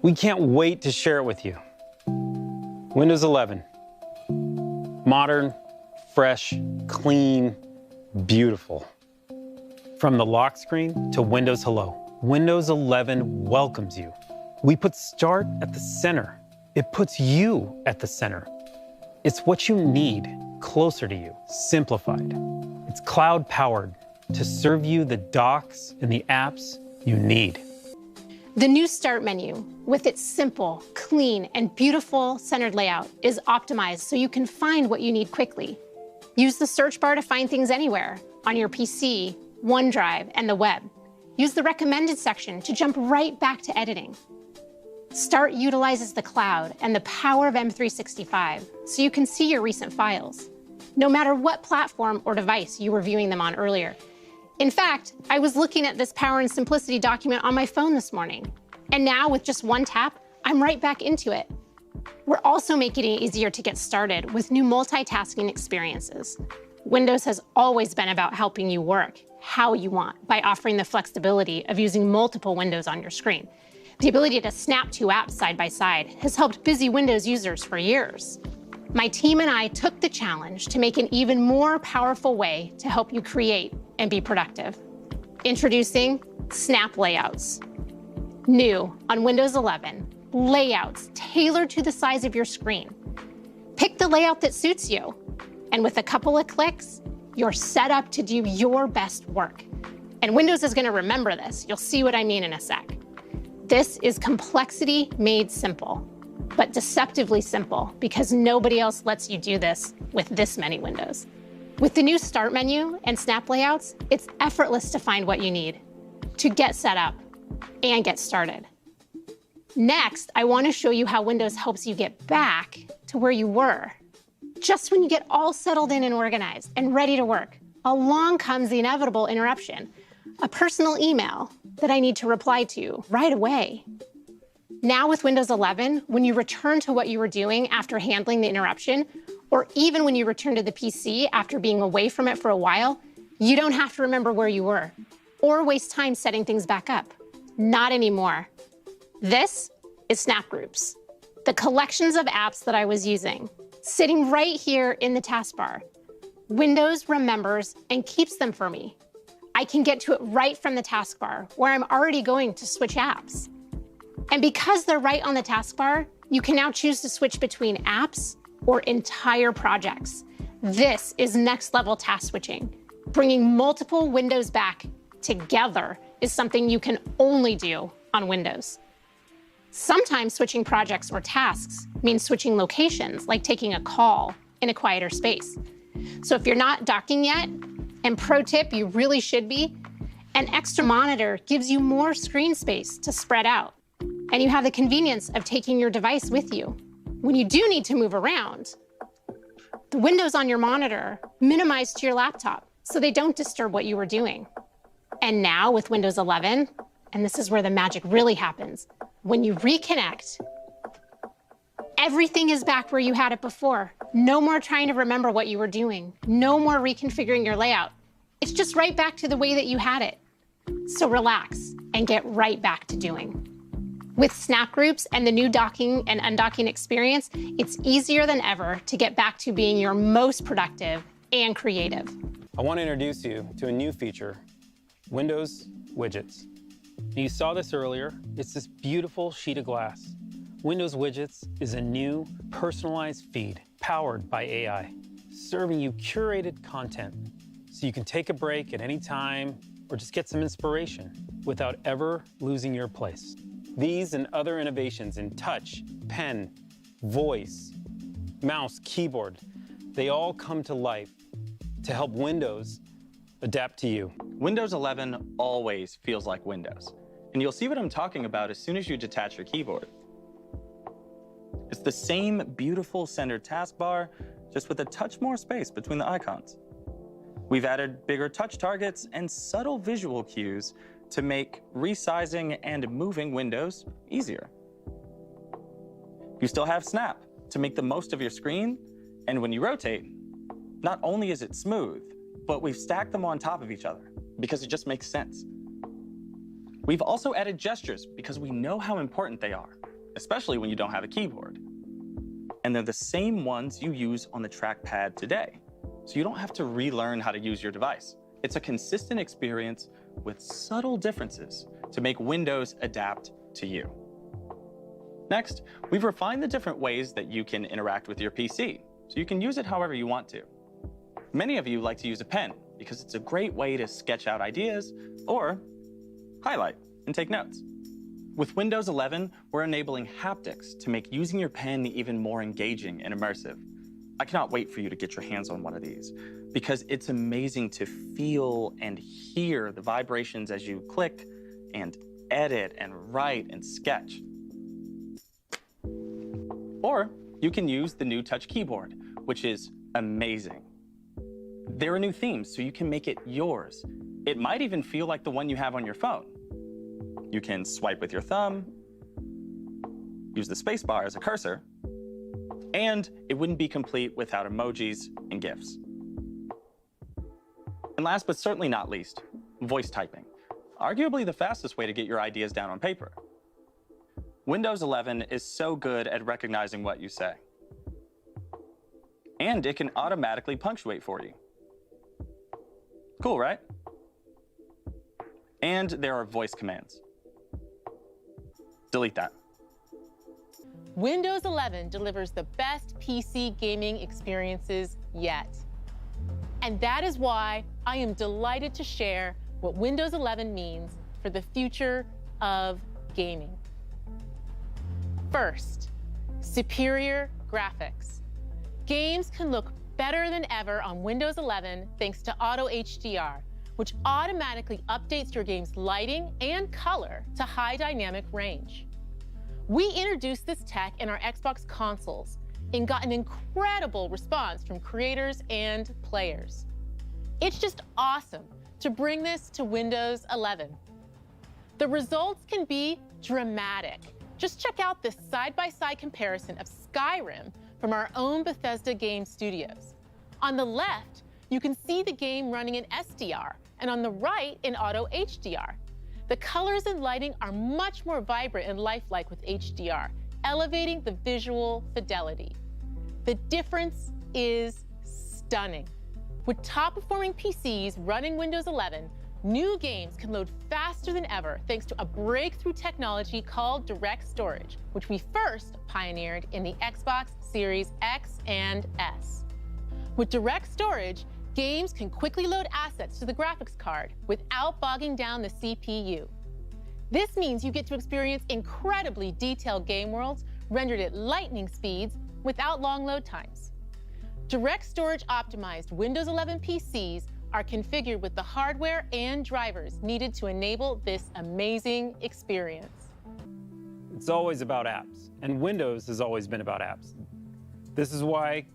We can't wait to share it with you. Windows 11. Modern, fresh, clean, beautiful. From the lock screen to Windows Hello, Windows 11 welcomes you. We put Start at the center. It puts you at the center. It's what you need closer to you, simplified. It's cloud-powered to serve you the docs and the apps you need. The new Start menu, with its simple, clean, and beautiful centered layout, is optimized so you can find what you need quickly. Use the search bar to find things anywhere, on your PC, OneDrive, and the web. Use the recommended section to jump right back to editing. Start utilizes the cloud and the power of M365 so you can see your recent files, no matter what platform or device you were viewing them on earlier. In fact, I was looking at this Power and Simplicity document on my phone this morning, and now with just one tap, I'm right back into it. We're also making it easier to get started with new multitasking experiences. Windows has always been about helping you work how you want by offering the flexibility of using multiple windows on your screen. The ability to snap two apps side by side has helped busy Windows users for years. My team and I took the challenge to make an even more powerful way to help you create and be productive. Introducing Snap Layouts. New on Windows 11, layouts tailored to the size of your screen. Pick the layout that suits you, and with a couple of clicks, you're set up to do your best work. And Windows is going to remember this. You'll see what I mean in a sec. This is complexity made simple, but deceptively simple because nobody else lets you do this with this many windows. With the new Start menu and Snap Layouts, it's effortless to find what you need to get set up and get started. Next, I want to show you how Windows helps you get back to where you were. Just when you get all settled in and organized and ready to work, along comes the inevitable interruption, a personal email that I need to reply to right away. Now with Windows 11, when you return to what you were doing after handling the interruption, or even when you return to the PC after being away from it for a while, you don't have to remember where you were or waste time setting things back up. Not anymore. This is Snap Groups, the collections of apps that I was using, sitting right here in the taskbar. Windows remembers and keeps them for me. I can get to it right from the taskbar where I'm already going to switch apps. And because they're right on the taskbar, you can now choose to switch between apps or entire projects. This is next level task switching. Bringing multiple windows back together is something you can only do on Windows. Sometimes switching projects or tasks means switching locations, like taking a call in a quieter space. So if you're not docking yet, and pro tip, you really should be, an extra monitor gives you more screen space to spread out. And you have the convenience of taking your device with you. When you do need to move around, the windows on your monitor minimize to your laptop so they don't disturb what you were doing. And now with Windows 11, and this is where the magic really happens, when you reconnect, everything is back where you had it before. No more trying to remember what you were doing. No more reconfiguring your layout. It's just right back to the way that you had it. So relax and get right back to doing. With Snap Groups and the new docking and undocking experience, it's easier than ever to get back to being your most productive and creative. I want to introduce you to a new feature, Windows Widgets. You saw this earlier. It's this beautiful sheet of glass. Windows Widgets is a new personalized feed powered by AI, serving you curated content so you can take a break at any time or just get some inspiration without ever losing your place. These and other innovations in touch, pen, voice, mouse, keyboard, they all come to life to help Windows adapt to you. Windows 11 always feels like Windows, and you'll see what I'm talking about as soon as you detach your keyboard. It's the same beautiful centered taskbar, just with a touch more space between the icons. We've added bigger touch targets and subtle visual cues to make resizing and moving windows easier. You still have Snap to make the most of your screen, and when you rotate, not only is it smooth, but we've stacked them on top of each other because it just makes sense. We've also added gestures because we know how important they are. especially when you don't have a keyboard. And they're the same ones you use on the trackpad today, so you don't have to relearn how to use your device. It's a consistent experience with subtle differences to make Windows adapt to you. Next, we've refined the different ways that you can interact with your PC, so you can use it however you want to. Many of you like to use a pen because it's a great way to sketch out ideas or highlight and take notes. With Windows 11, we're enabling haptics to make using your pen even more engaging and immersive. I cannot wait for you to get your hands on one of these because it's amazing to feel and hear the vibrations as you click and edit and write and sketch. Or you can use the new Touch keyboard, which is amazing. There are new themes, so you can make it yours. It might even feel like the one you have on your phone. You can swipe with your thumb, use the spacebar as a cursor, and it wouldn't be complete without emojis and GIFs. And last but certainly not least, voice typing. Arguably the fastest way to get your ideas down on paper. Windows 11 is so good at recognizing what you say. And it can automatically punctuate for you. Cool, right? And there are voice commands. Delete that. Windows 11 delivers the best PC gaming experiences yet. And that is why I am delighted to share what Windows 11 means for the future of gaming. First, superior graphics. Games can look better than ever on Windows 11 thanks to Auto HDR, which automatically updates your game's lighting and color to high dynamic range. We introduced this tech in our Xbox consoles and got an incredible response from creators and players. It's just awesome to bring this to Windows 11. The results can be dramatic. Just check out this side-by-side comparison of Skyrim from our own Bethesda game studios. On the left, you can see the game running in SDR, and on the right in Auto HDR. The colors and lighting are much more vibrant and lifelike with HDR, elevating the visual fidelity. The difference is stunning. With top-performing PCs running Windows 11, new games can load faster than ever thanks to a breakthrough technology called direct storage, which we first pioneered in the Xbox Series X and S. With direct storage, games can quickly load assets to the graphics card without bogging down the CPU. This means you get to experience incredibly detailed game worlds rendered at lightning speeds without long load times. Direct storage optimized Windows 11 PCs are configured with the hardware and drivers needed to enable this amazing experience. It's always about apps, and Windows has always been about apps. This is why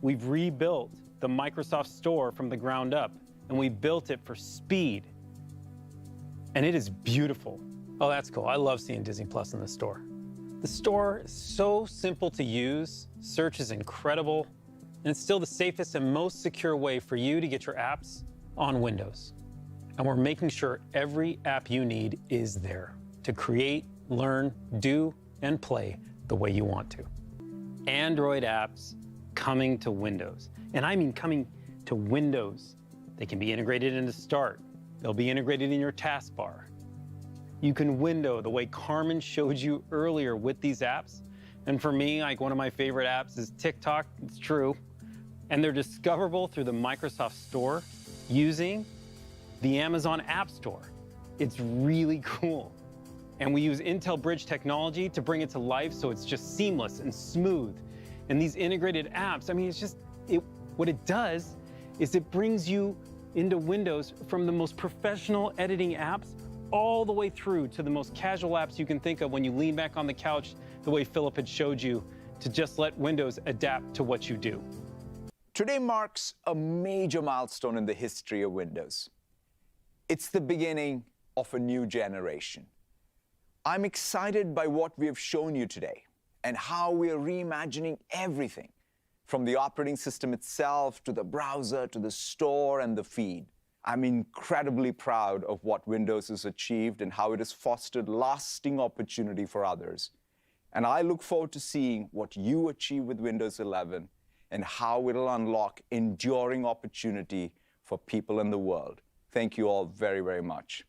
we've rebuilt the Microsoft Store from the ground up, and we built it for speed. And it is beautiful. Oh, that's cool. I love seeing Disney Plus in the store. The store is so simple to use, search is incredible, and it's still the safest and most secure way for you to get your apps on Windows. And we're making sure every app you need is there to create, learn, do, and play the way you want to. Android apps coming to Windows. And I mean coming to Windows. They can be integrated into Start. They'll be integrated in your taskbar. You can window the way Carmen showed you earlier with these apps. And for me, like one of my favorite apps is TikTok, it's true. And they're discoverable through the Microsoft Store using the Amazon App Store. It's really cool. And we use Intel Bridge technology to bring it to life so it's just seamless and smooth. And these integrated apps, I mean, it's just, what it does is it brings you into Windows from the most professional editing apps all the way through to the most casual apps you can think of when you lean back on the couch the way Philip had showed you to just let Windows adapt to what you do. Today marks a major milestone in the history of Windows. It's the beginning of a new generation. I'm excited by what we have shown you today and how we are reimagining everything, from the operating system itself to the browser to the store and the feed. I'm incredibly proud of what Windows has achieved and how it has fostered lasting opportunity for others. And I look forward to seeing what you achieve with Windows 11 and how it'll unlock enduring opportunity for people in the world. Thank you all very, very much.